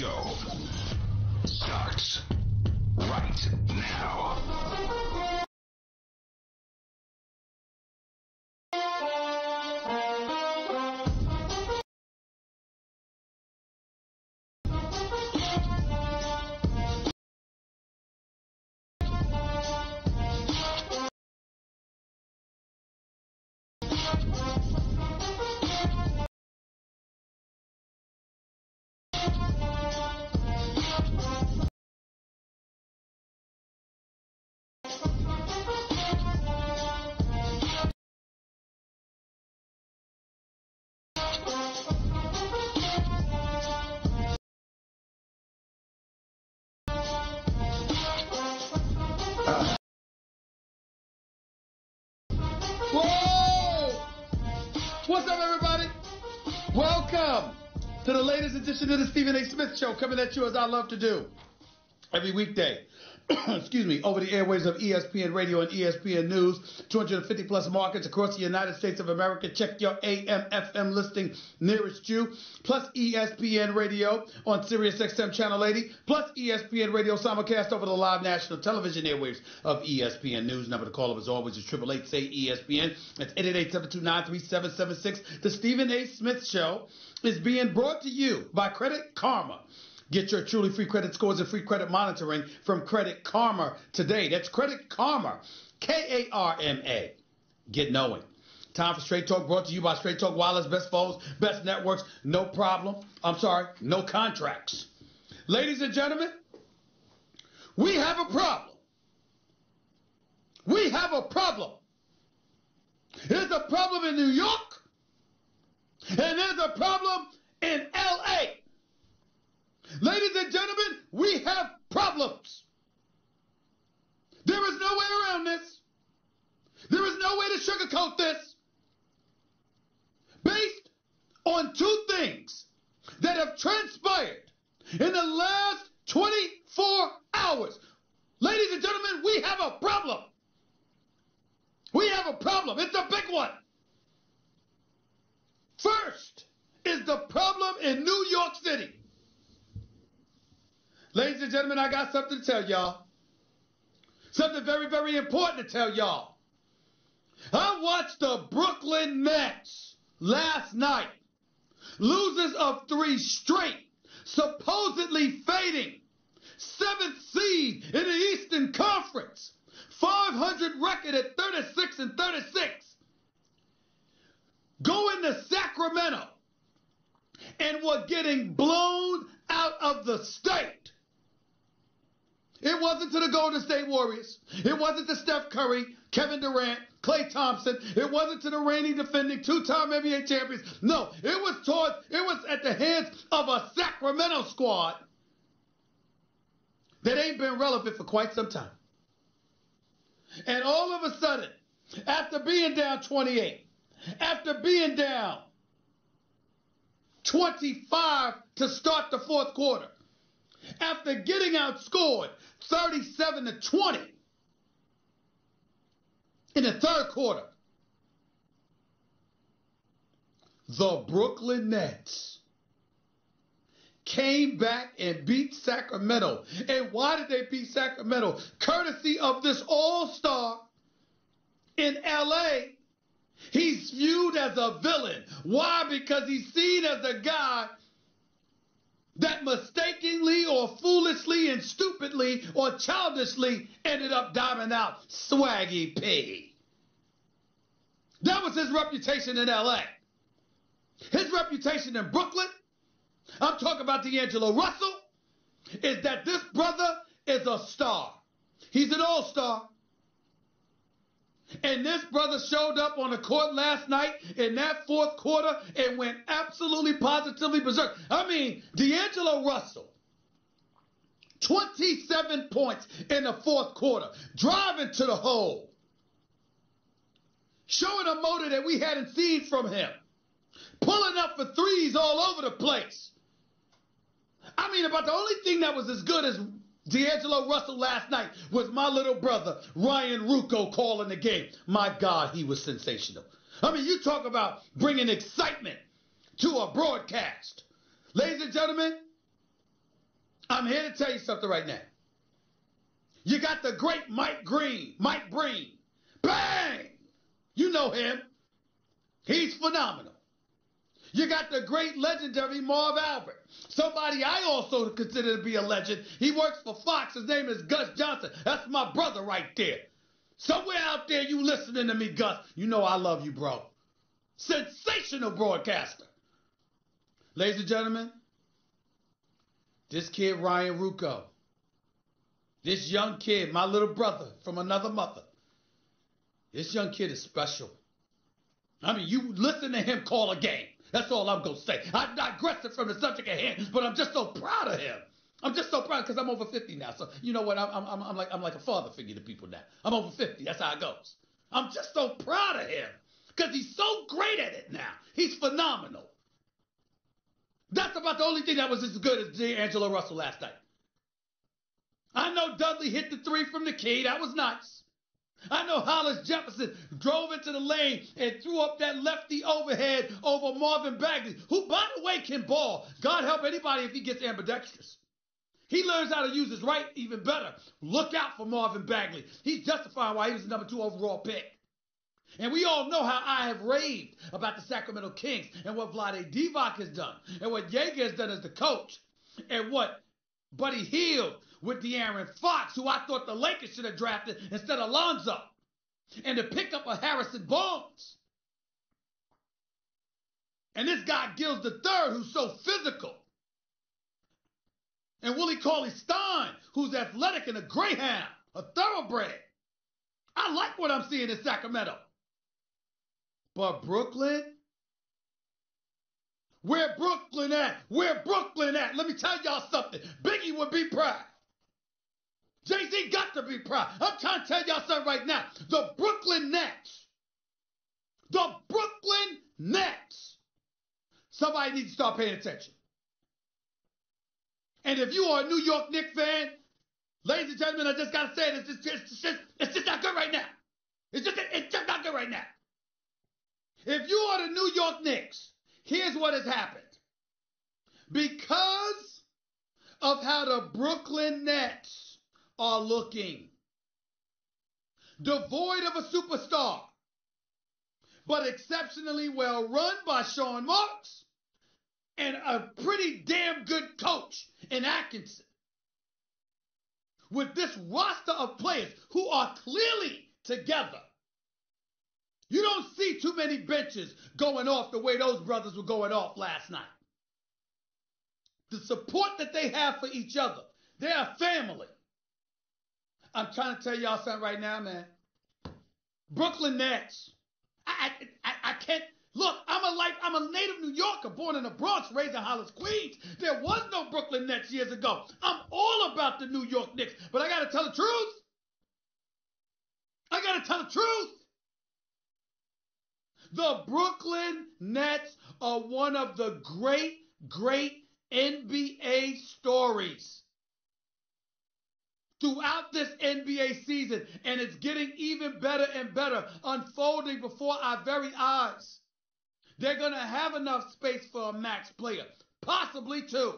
show starts right now. What's up, everybody? Welcome to the latest edition of the Stephen A. Smith Show, coming at you as I love to do every weekday. Excuse me, over the airways of ESPN Radio and ESPN News, 250 plus markets across the United States of America. Check your AM, FM listing nearest you, plus ESPN Radio on Sirius XM Channel 80, plus ESPN Radio simulcast over the live national television airwaves of ESPN News. Number to call up as always is 888-SAY-ESPN. That's 888-729-3776. The Stephen A. Smith Show is being brought to you by Credit Karma. Get your truly free credit scores and free credit monitoring from Credit Karma today. That's Credit Karma, K-A-R-M-A. Get knowing. Time for Straight Talk, brought to you by Straight Talk Wireless, best phones, best networks, no contracts. Ladies and gentlemen, we have a problem. We have a problem. There's a problem in New York, and there's a problem in L.A. Ladies and gentlemen, we have problems. There is no way around this. There is no way to sugarcoat this. Based on two things that have transpired in the last 24 hours. Ladies and gentlemen, we have a problem. We have a problem. It's a big one. First is the problem in New York City. Ladies and gentlemen, I got something to tell y'all. Something very, very important to tell y'all. I watched the Brooklyn Nets last night. Losers of 3 straight, supposedly fading. 7th seed in the Eastern Conference. 500 record at 36-36. Going to Sacramento and were getting blown out of the state. It wasn't to the Golden State Warriors. It wasn't to Steph Curry, Kevin Durant, Klay Thompson. It wasn't to the reigning defending 2-time NBA champions. No, it was at the hands of a Sacramento squad that ain't been relevant for quite some time. And all of a sudden, after being down 28, after being down 25 to start the fourth quarter, after getting outscored 37-20 in the third quarter, the Brooklyn Nets came back and beat Sacramento. And why did they beat Sacramento? Courtesy of this all-star in L.A. He's viewed as a villain. Why? Because he's seen as a guy that mistakenly or foolishly and stupidly or childishly ended up diving out Swaggy P. That was his reputation in L.A. His reputation in Brooklyn, I'm talking about D'Angelo Russell, is that this brother is a star. He's an all-star. And this brother showed up on the court last night in that fourth quarter and went absolutely positively berserk. I mean, D'Angelo Russell, 27 points in the fourth quarter, driving to the hole, showing a motor that we hadn't seen from him, pulling up for threes all over the place. I mean, about the only thing that was as good as D'Angelo Russell last night was my little brother, Ryan Ruocco, calling the game. My God, he was sensational. I mean, you talk about bringing excitement to a broadcast. Ladies and gentlemen, I'm here to tell you something right now. You got the great Mike Breen. Bang! You know him. He's phenomenal. You got the great legendary Marv Albert. Somebody I also consider to be a legend. He works for Fox. His name is Gus Johnson. That's my brother right there. Somewhere out there you listening to me, Gus. You know I love you, bro. Sensational broadcaster. Ladies and gentlemen, this kid Ryan Ruocco, this young kid, my little brother from another mother, this young kid is special. I mean, you listen to him call a game. That's all I'm going to say. I'm digressing from the subject at hand, but I'm just so proud of him. I'm just so proud because I'm over 50 now. So you know what? I'm like a father figure to people now. I'm over 50. That's how it goes. I'm just so proud of him because he's so great at it now. He's phenomenal. That's about the only thing that was as good as D'Angelo Russell last night. I know Dudley hit the three from the key. That was nice. I know Hollis Jefferson drove into the lane and threw up that lefty overhead over Marvin Bagley, who, by the way, can ball. God help anybody if he gets ambidextrous. He learns how to use his right even better. Look out for Marvin Bagley. He's justifying why he was the number 2 overall pick. And we all know how I have raved about the Sacramento Kings and what Vlade Divac has done and what Yeager has done as the coach and what Buddy Hield with De'Aaron Fox, who I thought the Lakers should have drafted instead of Lonzo, and the pickup of Harrison Barnes. And this guy Gills III, who's so physical. And Willie Cauley-Stein, who's athletic and a greyhound, a thoroughbred. I like what I'm seeing in Sacramento. But Brooklyn? Where Brooklyn at? Where Brooklyn at? Let me tell y'all something. Biggie would be proud. Jay-Z got to be proud. I'm trying to tell y'all something right now. The Brooklyn Nets. The Brooklyn Nets. Somebody needs to start paying attention. And if you are a New York Knicks fan, ladies and gentlemen, I just got to say it. It's just not good right now. It's just not good right now. If you are the New York Knicks, here's what has happened. Because of how the Brooklyn Nets are looking, devoid of a superstar, but exceptionally well run by Sean Marks and a pretty damn good coach in Atkinson. With this roster of players who are clearly together, you don't see too many benches going off the way those brothers were going off last night. The support that they have for each other, they're a family. I'm trying to tell y'all something right now, man. Brooklyn Nets. I can't. Look, I'm a native New Yorker, born in the Bronx, raised in Hollis, Queens. There was no Brooklyn Nets years ago. I'm all about the New York Knicks, but I got to tell the truth. I got to tell the truth. The Brooklyn Nets are one of the great NBA stories throughout this NBA season, and it's getting even better and better, unfolding before our very eyes. They're going to have enough space for a max player, possibly two.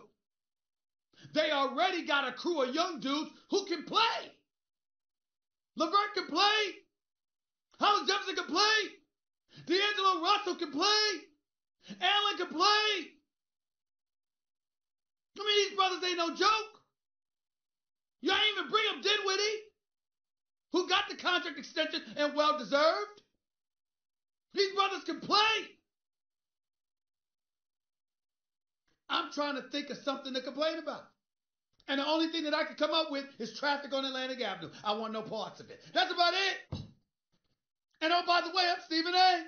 They already got a crew of young dudes who can play. LeVert can play. Hollis Jefferson can play. D'Angelo Russell can play. Allen can play. I mean, these brothers ain't no joke. You ain't even bring up Dinwiddie, who got the contract extension and well-deserved. These brothers can play. I'm trying to think of something to complain about. And the only thing that I can come up with is traffic on Atlantic Avenue. I want no parts of it. That's about it. And oh, by the way, I'm Stephen A.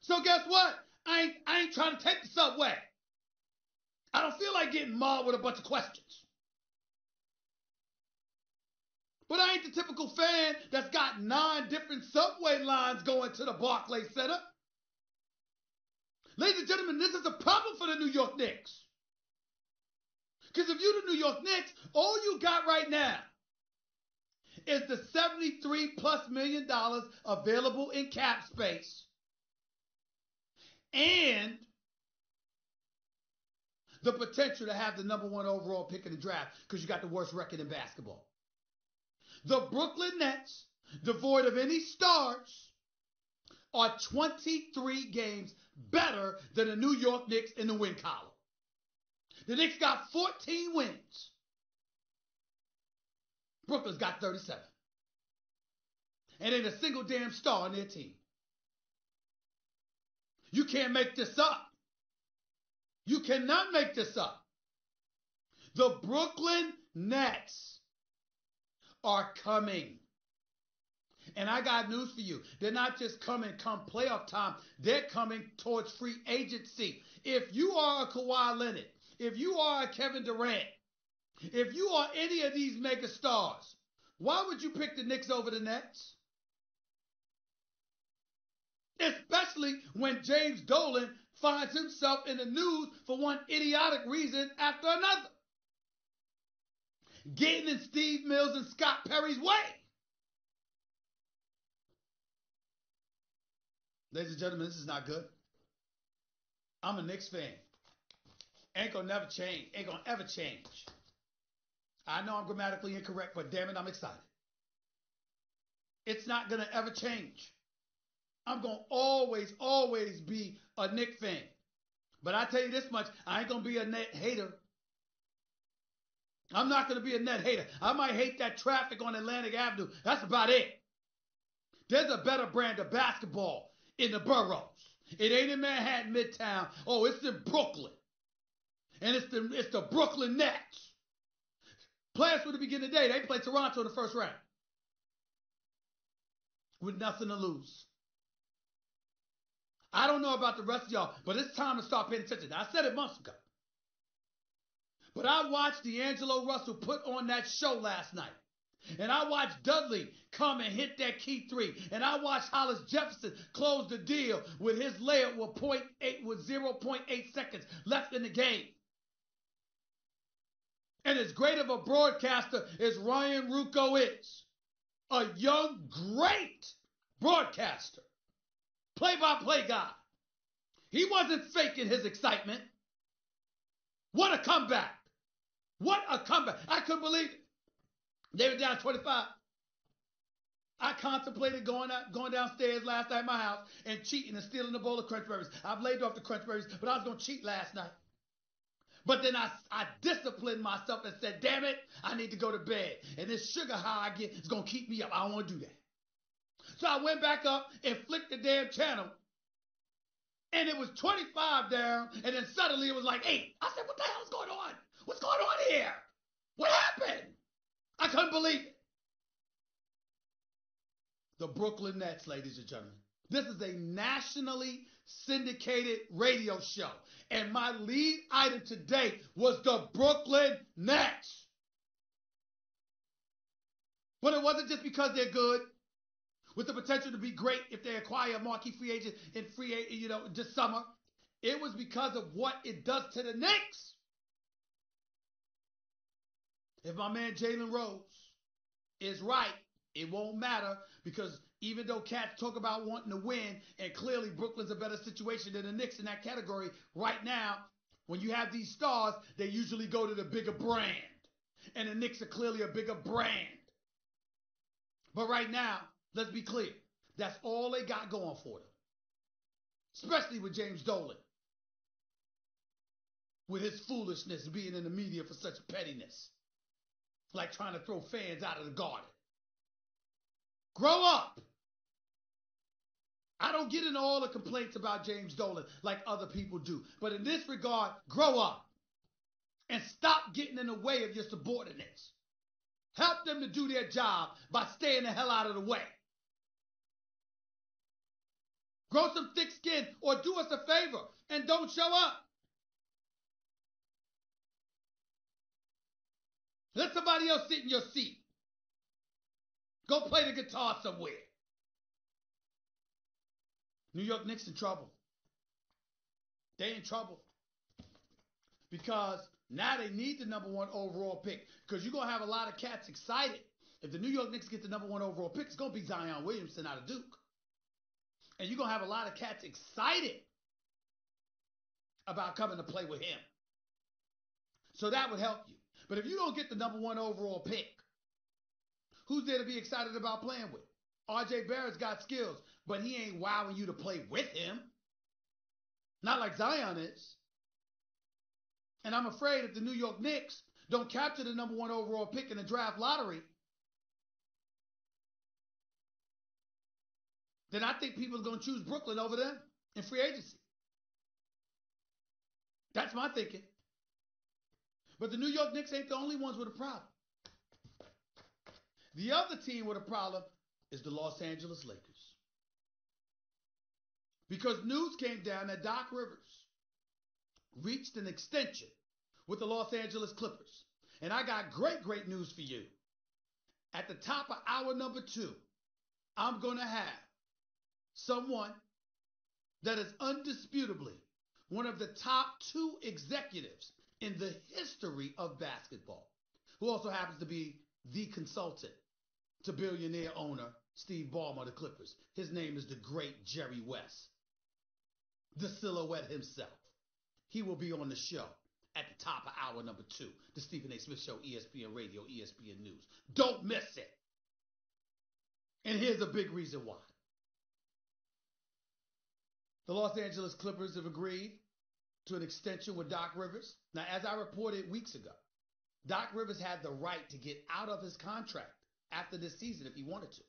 So guess what? I ain't trying to take the subway. I don't feel like getting mauled with a bunch of questions. But I ain't the typical fan that's got 9 different subway lines going to the Barclays Center. Ladies and gentlemen, this is a problem for the New York Knicks. Because if you're the New York Knicks, all you got right now is the $73+ million available in cap space and the potential to have the #1 overall pick in the draft because you got the worst record in basketball. The Brooklyn Nets, devoid of any stars, are 23 games better than the New York Knicks in the win column. The Knicks got 14 wins. Brooklyn's got 37. And ain't a single damn star on their team. You can't make this up. You cannot make this up. The Brooklyn Nets are coming. And I got news for you. They're not just coming come playoff time. They're coming towards free agency. If you are a Kawhi Leonard, if you are a Kevin Durant, if you are any of these mega stars, why would you pick the Knicks over the Nets? Especially when James Dolan finds himself in the news for one idiotic reason after another. Getting in Steve Mills and Scott Perry's way. Ladies and gentlemen, this is not good. I'm a Knicks fan. Ain't gonna never change. Ain't gonna ever change. I know I'm grammatically incorrect, but damn it, I'm excited. It's not gonna ever change. I'm gonna always be a Knicks fan. But I tell you this much, I ain't gonna be a net hater. I'm not gonna be a net hater. I might hate that traffic on Atlantic Avenue. That's about it. There's a better brand of basketball in the boroughs. It ain't in Manhattan Midtown. Oh, it's in Brooklyn. And it's the Brooklyn Nets. Players for the beginning of the day, they play Toronto in the first round. With nothing to lose. I don't know about the rest of y'all, but it's time to start paying attention. I said it months ago. But I watched D'Angelo Russell put on that show last night. And I watched Dudley come and hit that key three. And I watched Hollis Jefferson close the deal with his layup with 0.8 seconds left in the game. And as great of a broadcaster as Ryan Ruocco is, a young, great broadcaster, play-by-play guy, he wasn't faking his excitement. What a comeback. What a comeback. I couldn't believe it. They were down 25. I contemplated going downstairs last night at my house and cheating and stealing a bowl of Crunch Berries. I've laid off the Crunch Berries, but I was going to cheat last night. But then I disciplined myself and said, damn it, I need to go to bed. And this sugar high I get is going to keep me up. I don't want to do that. So I went back up and flicked the damn channel. And it was 25 down. And then suddenly it was like 8. I said, what the hell is going on? What's going on here? What happened? I couldn't believe it. The Brooklyn Nets, ladies and gentlemen. This is a nationally syndicated radio show. And my lead item today was the Brooklyn Nets. But it wasn't just because they're good, with the potential to be great if they acquire a marquee free agent in this summer. It was because of what it does to the Knicks. If my man Jalen Rose is right, it won't matter because even though cats talk about wanting to win, and clearly Brooklyn's a better situation than the Knicks in that category right now, when you have these stars, they usually go to the bigger brand. And the Knicks are clearly a bigger brand. But right now, let's be clear, that's all they got going for them. Especially with James Dolan. With his foolishness being in the media for such pettiness. Like trying to throw fans out of the garden. Grow up. I don't get into all the complaints about James Dolan like other people do. But in this regard, grow up. And stop getting in the way of your subordinates. Help them to do their job by staying the hell out of the way. Grow some thick skin or do us a favor and don't show up. Let somebody else sit in your seat. Go play the guitar somewhere. New York Knicks in trouble. They in trouble. Because now they need the #1 overall pick. Because you're going to have a lot of cats excited. If the New York Knicks get the #1 overall pick, it's going to be Zion Williamson out of Duke. And you're going to have a lot of cats excited about coming to play with him. So that would help you. But if you don't get the #1 overall pick, who's there to be excited about playing with? R.J. Barrett's got skills, but he ain't wowing you to play with him. Not like Zion is. And I'm afraid if the New York Knicks don't capture the #1 overall pick in the draft lottery, then I think people are going to choose Brooklyn over them in free agency. That's my thinking. But the New York Knicks ain't the only ones with a problem. The other team with a problem is the Los Angeles Lakers. Because news came down that Doc Rivers reached an extension with the Los Angeles Clippers. And I got great news for you. At the top of hour number 2, I'm going to have someone that is undisputably one of the top 2 executives in the history of basketball, who also happens to be the consultant to billionaire owner Steve Ballmer of the Clippers. His name is the great Jerry West, the silhouette himself. He will be on the show at the top of hour number 2, the Stephen A. Smith Show, ESPN Radio, ESPN News. Don't miss it. And here's a big reason why. The Los Angeles Clippers have agreed to an extension with Doc Rivers. Now, as I reported weeks ago, Doc Rivers had the right to get out of his contract after this season if he wanted to.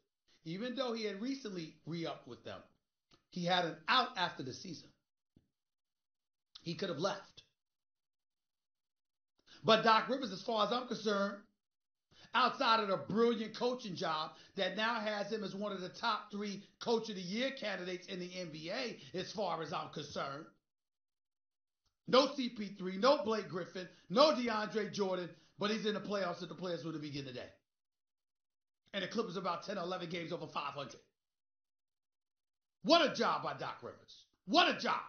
Even though he had recently re-upped with them, he had an out after the season. He could have left. But Doc Rivers, as far as I'm concerned, outside of the brilliant coaching job that now has him as one of the top 3 Coach of the Year candidates in the NBA, as far as I'm concerned, no CP3, no Blake Griffin, no DeAndre Jordan, but he's in the playoffs, and the players will begin today. And the Clippers are about 10 or 11 games over 500. What a job by Doc Rivers. What a job.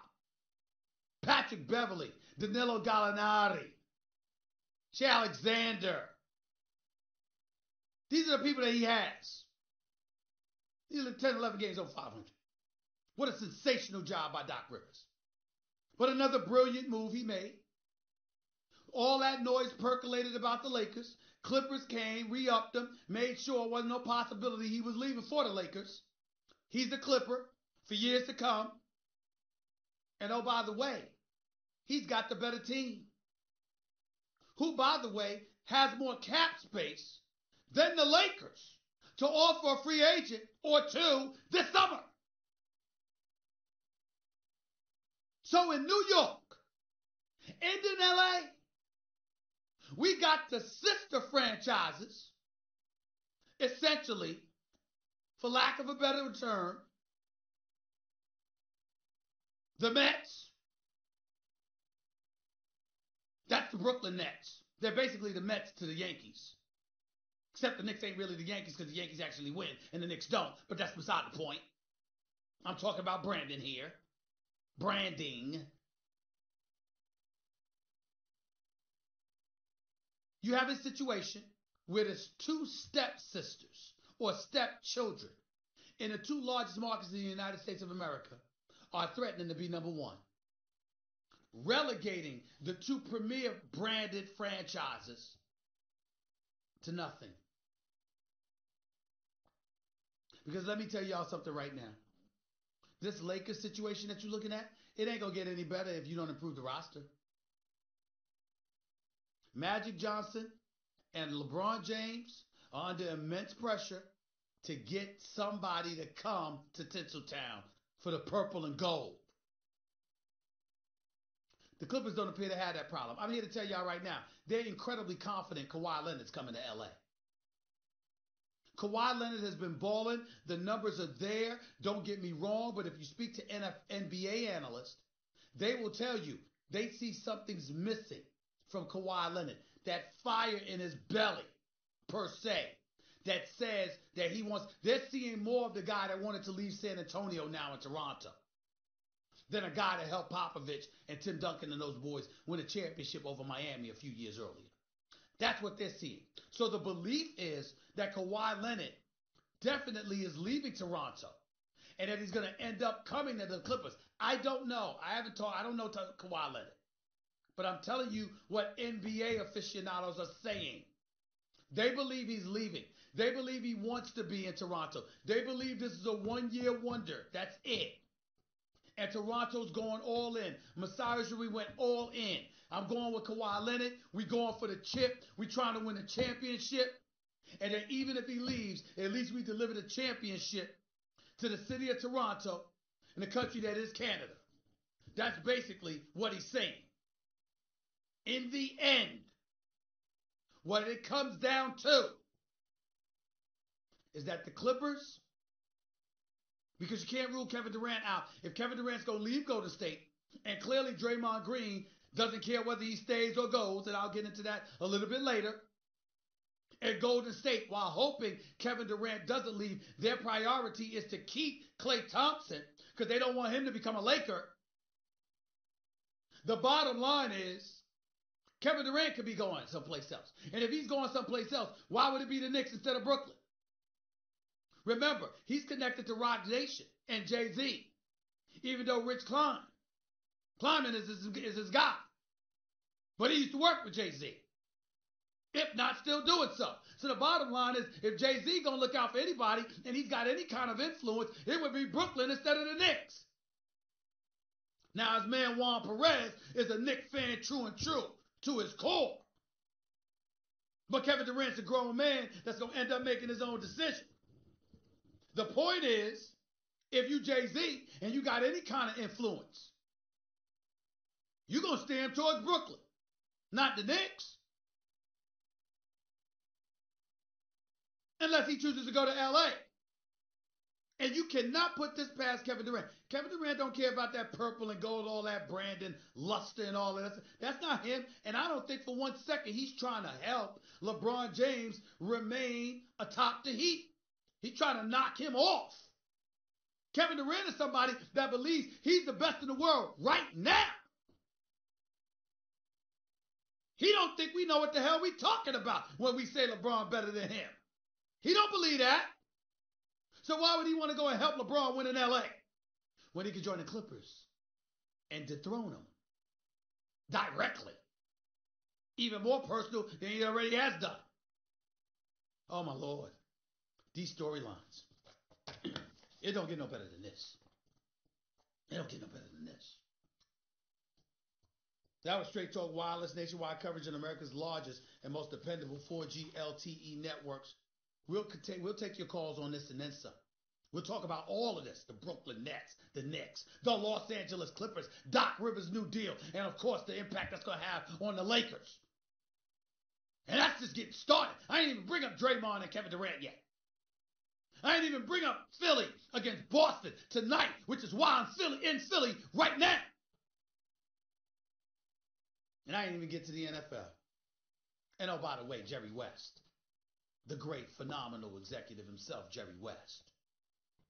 Patrick Beverley, Danilo Gallinari, Shea Alexander. These are the people that he has. These are 10, 11 games over 500. What a sensational job by Doc Rivers. But another brilliant move he made. All that noise percolated about the Lakers. Clippers came, re-upped him, made sure there wasn't no possibility he was leaving for the Lakers. He's a Clipper for years to come. And oh, by the way, he's got the better team. Who, by the way, has more cap space than the Lakers to offer a free agent or 2 this summer. So in New York and in LA, we got the sister franchises, essentially, for lack of a better term, the Mets. That's the Brooklyn Nets. They're basically the Mets to the Yankees. Except the Knicks ain't really the Yankees because the Yankees actually win and the Knicks don't. But that's beside the point. I'm talking about Brandon here. Branding. You have a situation where there's 2 stepsisters or stepchildren in the 2 largest markets in the United States of America are threatening to be #1. Relegating the 2 premier branded franchises to nothing. Because let me tell y'all something right now. This Lakers situation that you're looking at, it ain't going to get any better if you don't improve the roster. Magic Johnson and LeBron James are under immense pressure to get somebody to come to Tinseltown for the purple and gold. The Clippers don't appear to have that problem. I'm here to tell y'all right now, they're incredibly confident Kawhi Leonard's coming to L.A. Kawhi Leonard has been balling. The numbers are there. Don't get me wrong, but if you speak to NBA analysts, they will tell you they see something's missing from Kawhi Leonard. That fire in his belly, per se, that says that he wants. They're seeing more of the guy that wanted to leave San Antonio now in Toronto than a guy that helped Popovich and Tim Duncan and those boys win a championship over Miami a few years earlier. That's what they're seeing. So the belief is that Kawhi Leonard definitely is leaving Toronto and that he's going to end up coming to the Clippers. I don't know. I don't know Kawhi Leonard. But I'm telling you what NBA aficionados are saying. They believe he's leaving. They believe he wants to be in Toronto. They believe this is a one-year wonder. That's it. And Toronto's going all in. Masai Ujiri went all in. I'm going with Kawhi Leonard. We going for the chip. We trying to win a championship. And then even if he leaves, at least we deliver the championship to the city of Toronto and the country that is Canada. That's basically what he's saying. In the end, what it comes down to is that the Clippers, because you can't rule Kevin Durant out. If Kevin Durant's going to leave Golden State, and clearly Draymond Green doesn't care whether he stays or goes, and I'll get into that a little bit later, at Golden State, while hoping Kevin Durant doesn't leave, their priority is to keep Klay Thompson because they don't want him to become a Laker. The bottom line is Kevin Durant could be going someplace else. And if he's going someplace else, why would it be the Knicks instead of Brooklyn? Remember, he's connected to Roc Nation and Jay-Z, even though Rich Kleiman is his guy. But he used to work with Jay-Z, if not still doing so. So the bottom line is, if Jay-Z going to look out for anybody and he's got any kind of influence, it would be Brooklyn instead of the Knicks. Now, his man Juan Perez is a Knicks fan true and true to his core. But Kevin Durant's a grown man that's going to end up making his own decision. The point is, if you Jay-Z and you got any kind of influence, you're going to steer him towards Brooklyn, not the Knicks. Unless he chooses to go to L.A. And you cannot put this past Kevin Durant. Kevin Durant don't care about that purple and gold, all that Brandon luster and all that. That's not him. And I don't think for 1 second he's trying to help LeBron James remain atop the Heat. He's trying to knock him off. Kevin Durant is somebody that believes he's the best in the world right now. He don't think we know what the hell we talking about when we say LeBron better than him. He don't believe that. So why would he want to go and help LeBron win in L.A. when he could join the Clippers and dethrone him directly? Even more personal than he already has done. Oh, my Lord. These storylines. It don't get no better than this. It don't get no better than this. That was Straight Talk Wireless, nationwide coverage in America's largest and most dependable 4G LTE networks. We'll take your calls on this and then some. We'll talk about all of this. The Brooklyn Nets, the Knicks, the Los Angeles Clippers, Doc Rivers' new deal, and, of course, the impact that's going to have on the Lakers. And that's just getting started. I ain't even bring up Draymond and Kevin Durant yet. I ain't even bring up Philly against Boston tonight, which is why I'm in Philly right now. And I ain't even get to the NFL. And, oh, by the way, Jerry West, the great, phenomenal executive himself, Jerry West,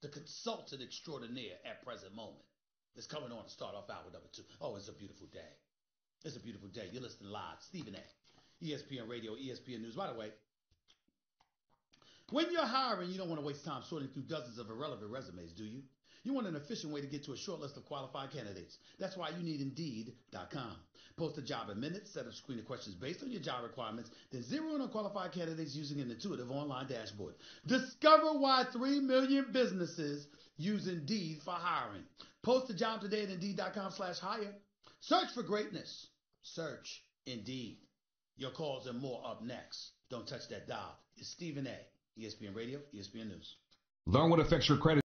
the consultant extraordinaire at present moment, is coming on to start off hour number 2. Oh, it's a beautiful day. It's a beautiful day. You're listening live. Stephen A. ESPN Radio, ESPN News. By the way, when you're hiring, you don't want to waste time sorting through dozens of irrelevant resumes, do you? You want an efficient way to get to a short list of qualified candidates. That's why you need Indeed.com. Post a job in minutes, set up screening questions based on your job requirements, then zero in on qualified candidates using an intuitive online dashboard. Discover why 3 million businesses use Indeed for hiring. Post a job today at Indeed.com/hire. Search for greatness. Search Indeed. Your calls and more up next. Don't touch that dial. It's Stephen A. ESPN Radio, ESPN News. Learn what affects your credit